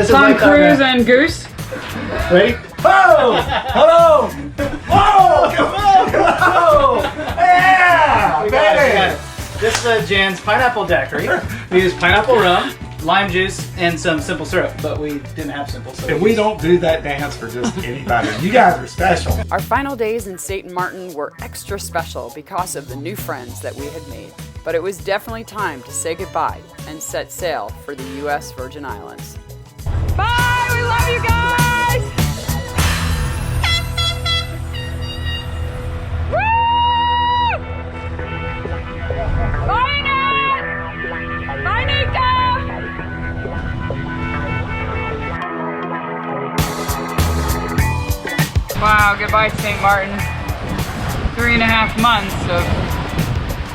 Tom Cruise and Goose. Ready? Oh! Hello! Whoa! Hello! Yeah! Baby! This is Jan's pineapple daiquiri. We use pineapple rum, lime juice, and some simple syrup, but we didn't have simple syrup. And we don't do that dance for just anybody. You guys are special. Our final days in St. Martin were extra special because of the new friends that we had made. But it was definitely time to say goodbye and set sail for the U.S. Virgin Islands. Bye! We love you guys! Woo! Bye, Nat! Bye, Nika! Wow, goodbye, St. Martin. 3.5 months of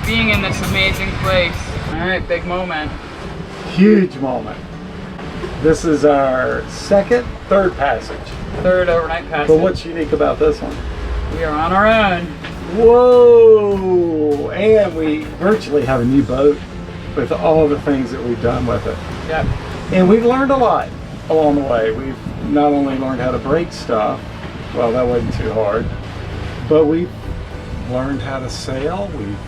being in this amazing place. All right, big moment. Huge moment. This is our third passage. Third overnight passage. But what's unique about this one? We are on our own. Whoa! And we virtually have a new boat with all the things that we've done with it. Yep. And we've learned a lot along the way. We've not only learned how to break stuff, well, that wasn't too hard, but we've learned how to sail. We've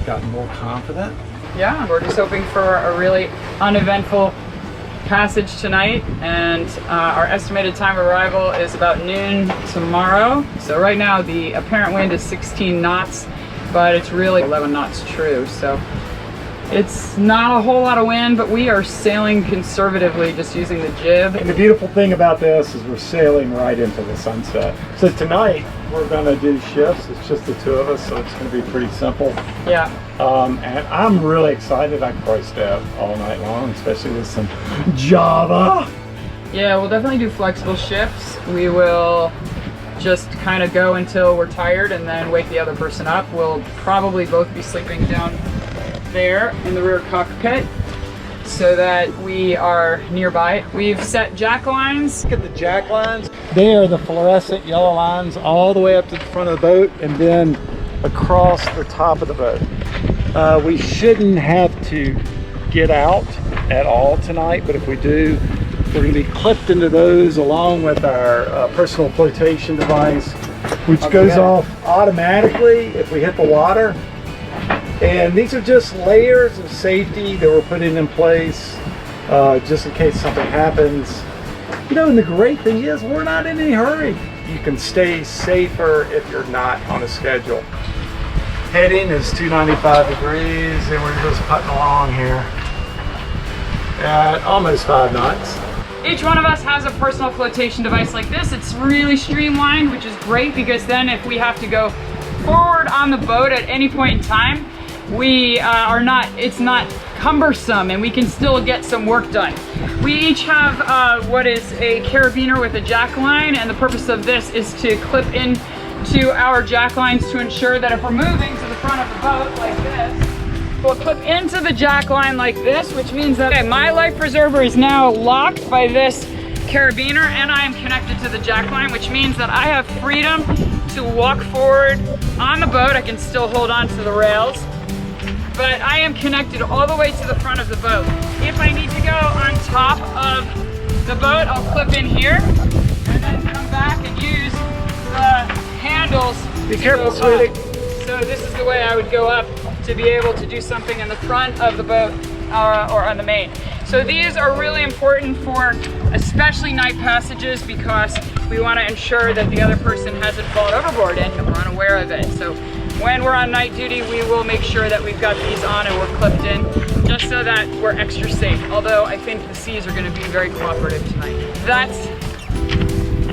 gotten more confident. Yeah, we're just hoping for a really uneventful passage tonight, and our estimated time of arrival is about noon tomorrow. So right now the apparent wind is 16 knots, but it's really 11 knots true. So it's not a whole lot of wind, but we are sailing conservatively, just using the jib. And the beautiful thing about this is we're sailing right into the sunset. So tonight we're gonna do shifts. It's just the two of us, so it's gonna be pretty simple. Yeah. And I'm really excited. I can probably stay up all night long, especially with some Java. Yeah, we'll definitely do flexible shifts. We will just kind of go until we're tired and then wake the other person up. We'll probably both be sleeping down there in the rear cockpit so that we are nearby. We've set jack lines. Look at the jack lines. They are the fluorescent yellow lines all the way up to the front of the boat and then across the top of the boat. We shouldn't have to get out at all tonight, but if we do, we're going to be clipped into those along with our personal flotation device, which goes off automatically if we hit the water. And these are just layers of safety that we're putting in place just in case something happens. You know, and the great thing is we're not in any hurry. You can stay safer if you're not on a schedule. Heading is 295 degrees and we're just putting along here at almost 5 knots. Each one of us has a personal flotation device like this. It's really streamlined, which is great because then if we have to go forward on the boat at any point in time, it's not cumbersome and we can still get some work done. We each have what is a carabiner with a jack line, and the purpose of this is to clip in to our jack lines to ensure that if we're moving to the front of the boat like this, we'll clip into the jack line like this, which means that my life preserver is now locked by this carabiner and I am connected to the jack line, which means that I have freedom to walk forward on the boat. I can still hold on to the rails, but I am connected all the way to the front of the boat. If I need to go on top of the boat, I'll clip in here and then come back and use the handles. Be careful, sweetie. So this is the way I would go up to be able to do something in the front of the boat or on the main. So these are really important for especially night passages because we want to ensure that the other person hasn't fallen overboard and we're unaware of it. So when we're on night duty, we will make sure that we've got these on and we're clipped in just so that we're extra safe. Although I think the seas are going to be very cooperative tonight. That's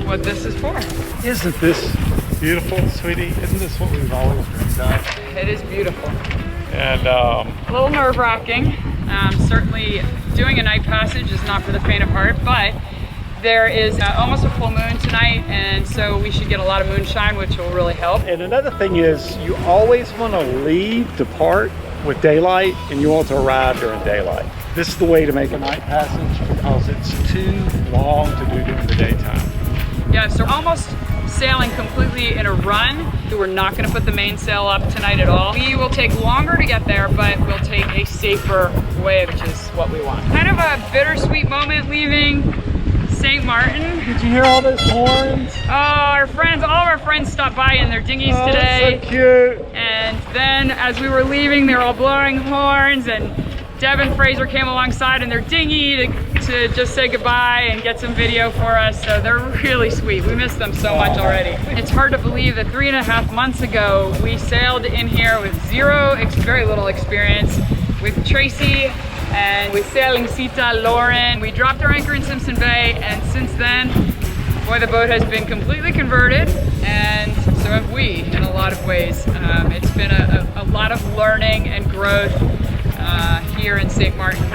what this is for. Isn't this beautiful, sweetie? Isn't this what we've always dreamed of? It is beautiful. And a little nerve-wracking. Certainly doing a night passage is not for the faint of heart, but there is almost a full moon tonight, and so we should get a lot of moonshine, which will really help. And another thing is you always want to depart with daylight, and you want to arrive during daylight. This is the way to make a night passage because it's too long to do during the daytime. Yeah, so almost sailing completely in a run. We're not going to put the mainsail up tonight at all. We will take longer to get there, but we'll take a safer way, which is what we want. Kind of a bittersweet moment leaving St. Maarten. Did you hear all those horns? Oh, our friends, all of our friends stopped by in their dinghies Oh, today. so cute. And then as we were leaving, they were all blowing horns, and Deb and Fraser came alongside in their dinghy to just say goodbye and get some video for us. So they're really sweet. We miss them so much already. It's hard to believe that 3.5 months ago, we sailed in here with very little experience with Tracy and with sailing Sita, Lauren. We dropped our anchor in Simpson Bay, and since then, boy, the boat has been completely converted, and so have we in a lot of ways. It's been a lot of learning and growth here in St. Maarten.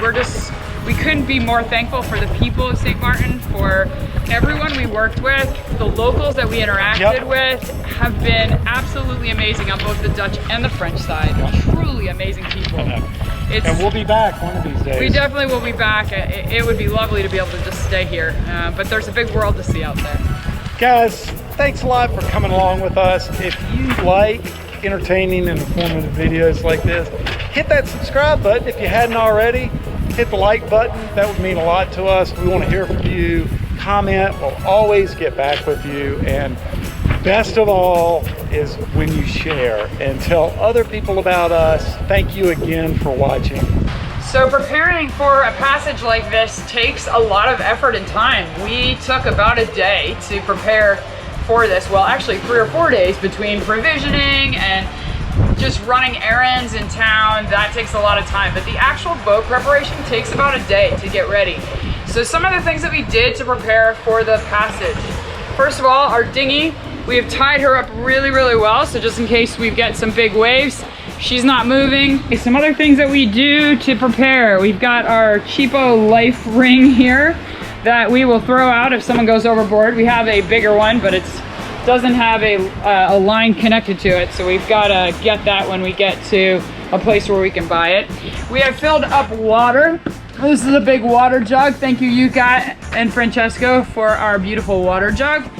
We couldn't be more thankful for the people of St. Maarten, for everyone we worked with. The locals that we interacted with have been absolutely amazing on both the Dutch and the French side. Truly amazing people. And we'll be back one of these days. We definitely will be back. It would be lovely to be able to just stay here, but there's a big world to see out there. Guys, thanks a lot for coming along with us. If you like entertaining and informative videos like this, hit that subscribe button if you hadn't already. Hit the like button. That would mean a lot to us. We want to hear from you. Comment. We'll always get back with you. And best of all is when you share and tell other people about us. Thank you again for watching. So preparing for a passage like this takes a lot of effort and time. We took about a day to prepare for this. Well, actually 3 or 4 days between provisioning and just running errands in town. That takes a lot of time, but the actual boat preparation takes about a day to get ready. So some of the things that we did to prepare for the passage. First of all, our dinghy, we have tied her up really, really well, so just in case we get some big waves, she's not moving. Some other things that we do to prepare. We've got our cheapo life ring here that we will throw out if someone goes overboard. We have a bigger one, but it doesn't have a line connected to it, so we've got to get that when we get to a place where we can buy it. We have filled up water. This is a big water jug. Thank you, Yuka and Francesco, for our beautiful water jug.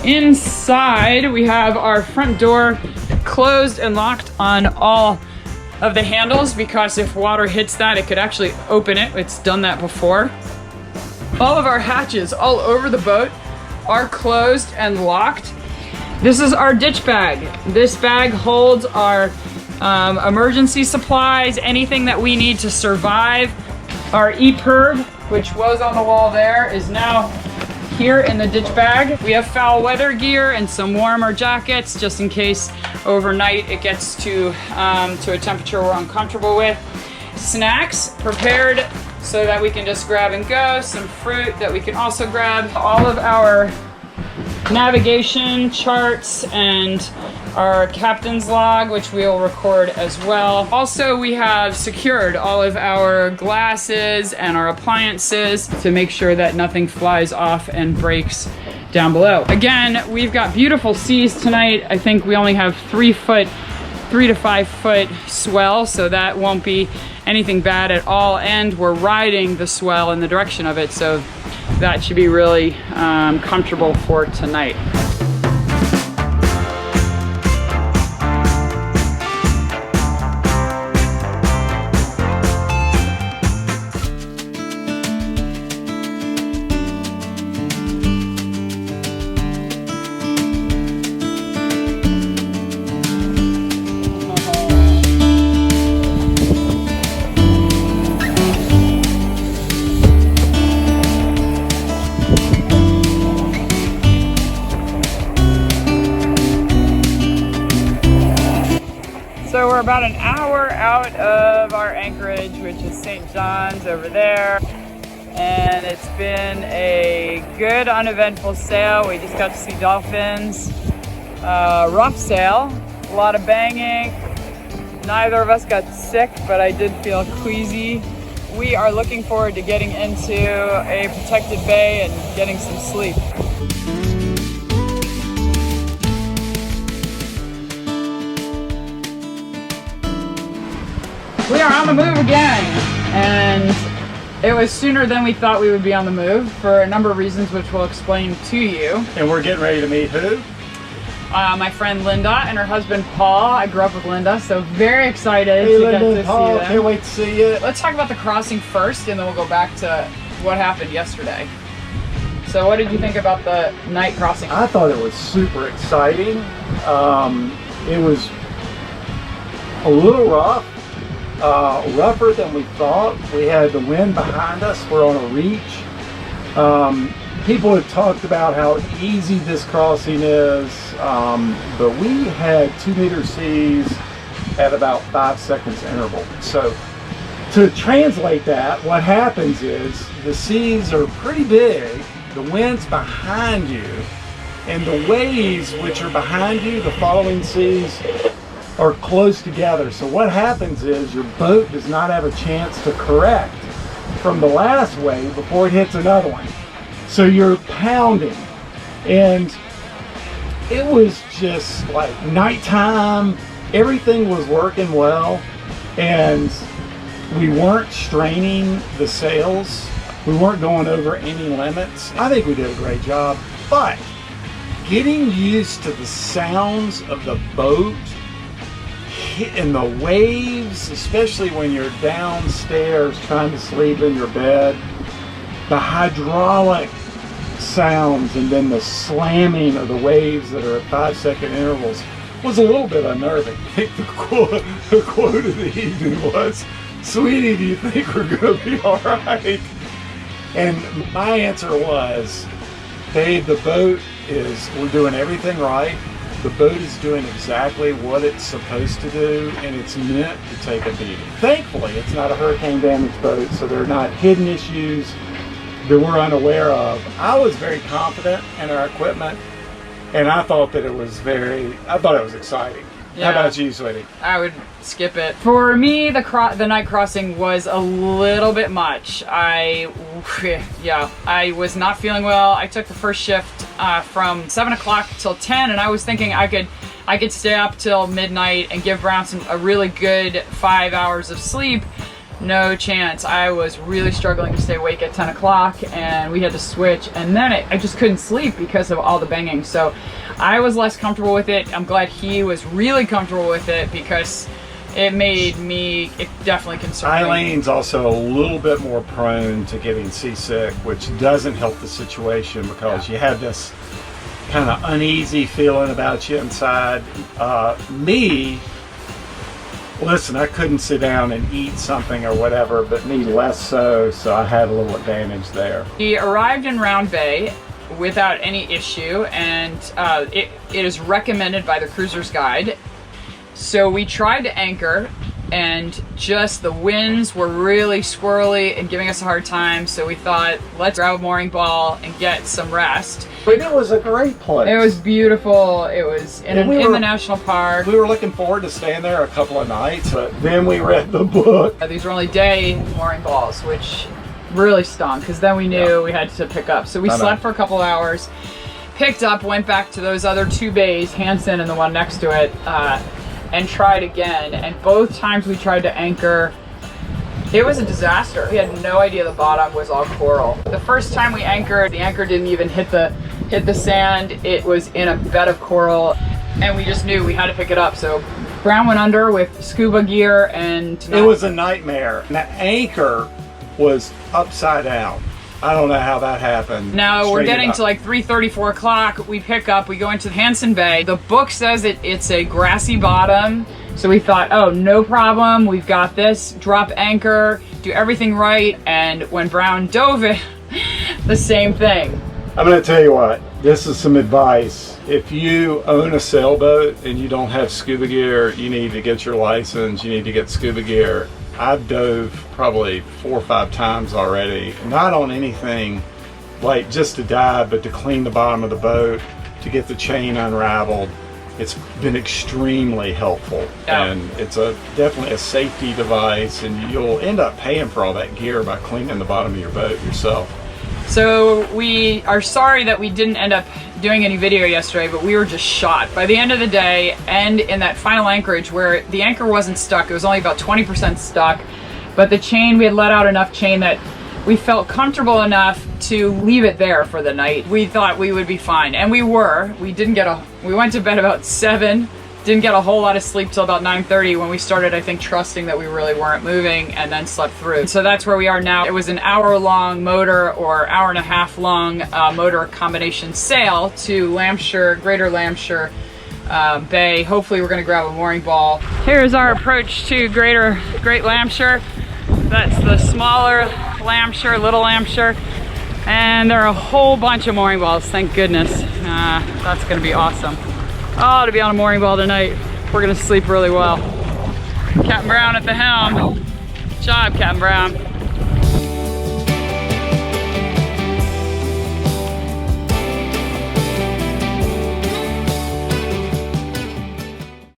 Inside, we have our front door closed and locked on all of the handles, because if water hits that, it could actually open it. It's done that before. All of our hatches all over the boat are closed and locked. This is our ditch bag. This bag holds our emergency supplies, anything that we need to survive. Our EPIRB, which was on the wall there, is now here in the ditch bag. We have foul weather gear and some warmer jackets, just in case overnight it gets to a temperature we're uncomfortable with. Snacks prepared so that we can just grab and go. Some fruit that we can also grab. All of our navigation charts and our captain's log, which we'll record as well. Also, we have secured all of our glasses and our appliances to make sure that nothing flies off and breaks down below. Again, we've got beautiful seas tonight. I think we only have 3 to 5 foot swell, so that won't be anything bad at all. And we're riding the swell in the direction of it, so that should be really comfortable for tonight. So we're about an hour out of our anchorage, which is St. John's over there. And it's been a good, uneventful sail. We just got to see dolphins. Rough sail, a lot of banging. Neither of us got sick, but I did feel queasy. We are looking forward to getting into a protected bay and getting some sleep. We are on the move again, and it was sooner than we thought we would be on the move for a number of reasons, which we'll explain to you. And we're getting ready to meet who? My friend Linda and her husband Paul. I grew up with Linda, so very excited Hey, to Linda get and to Paul, see them. can't wait to see you. Let's talk about the crossing first, and then we'll go back to what happened yesterday. So what did you think about the night crossing? I thought it was super exciting. It was a little rough, rougher than we thought. We had the wind behind us. We're on a reach. People have talked about how easy this crossing is, but we had 2 meter seas at about 5 seconds interval. So to translate that, what happens is the seas are pretty big, the wind's behind you, and the waves which are behind you, the following seas, are close together. So what happens is your boat does not have a chance to correct from the last wave before it hits another one. So you're pounding, and it was just like nighttime. Everything was working well, and we weren't straining the sails. We weren't going over any limits. I think we did a great job, but getting used to the sounds of the boat and the waves, especially when you're downstairs trying to sleep in your bed, the hydraulic sounds and then the slamming of the waves that are at 5 second intervals was a little bit unnerving. I think the quote of the evening was, "Sweetie, do you think we're going to be all right?" And my answer was, "Babe, the boat we're doing everything right. The boat is doing exactly what it's supposed to do, and it's meant to take a beating." Thankfully, it's not a hurricane damaged boat, so there are not hidden issues that we're unaware of. I was very confident in our equipment, and I thought that it was exciting. Yeah. How about you, sweetie? I would skip it. For me, the night crossing was a little bit much. I was not feeling well. I took the first shift from 7 o'clock till 10, and I was thinking I could stay up till midnight and give Brown a really good 5 hours of sleep. No chance. I was really struggling to stay awake at 10 o'clock, and we had to switch, and then I just couldn't sleep because of all the banging. So I was less comfortable with it. I'm glad he was really comfortable with it, because it definitely concerned me. Eileen's also a little bit more prone to getting seasick, which doesn't help the situation, because you have this kind of uneasy feeling about you inside. Listen, I couldn't sit down and eat something or whatever, but me less so I had a little advantage there. We arrived in Round Bay without any issue, and it is recommended by the Cruiser's Guide. So we tried to anchor, and just the winds were really squirrely and giving us a hard time, so we thought, let's grab a mooring ball and get some rest. But it was a great place. It was beautiful. It was in the national park. We were looking forward to staying there a couple of nights, but then we read the book. These were only day mooring balls, which really stunk, because then we knew we had to pick up. So we slept for a couple hours, picked up, went back to those other 2 bays, Hansen and the one next to it, and tried again. And both times we tried to anchor, it was a disaster. We had no idea the bottom was all coral. The first time we anchored, the anchor didn't even hit the sand. It was in a bed of coral, and we just knew we had to pick it up. So Brown went under with scuba gear, and it was a nightmare. The anchor was upside down. I don't know how that happened. Now we're getting to like 3:30, 4 o'clock. We pick up, we go into Hansen Bay. The book says it's a grassy bottom. So we thought, oh, no problem. We've got this. Drop anchor, do everything right. And when Brown dove it, the same thing. I'm going to tell you what, this is some advice. If you own a sailboat and you don't have scuba gear, you need to get your license. You need to get scuba gear. I've dove probably 4 or 5 times already, not on anything like just to dive, but to clean the bottom of the boat, to get the chain unraveled. It's been extremely helpful, and it's definitely a safety device, and you'll end up paying for all that gear by cleaning the bottom of your boat yourself. So we are sorry that we didn't end up doing any video yesterday, but we were just shot. By the end of the day, and in that final anchorage where the anchor wasn't stuck, it was only about 20% stuck, but the chain, we had let out enough chain that we felt comfortable enough to leave it there for the night. We thought we would be fine, and we were. We went to bed about 7, Didn't get a whole lot of sleep till about 9:30 when we started, I think, trusting that we really weren't moving, and then slept through. So that's where we are now. It was an hour-long motor or hour-and-a-half long motor combination sail to Lameshur, Greater Lameshur Bay. Hopefully we're gonna grab a mooring ball. Here's our approach to Great Lameshur. That's the smaller Lameshur, Little Lameshur. And there are a whole bunch of mooring balls, thank goodness. That's gonna be awesome. Oh, to be on a mooring ball tonight. We're gonna sleep really well. Captain Brown at the helm. Good job, Captain Brown.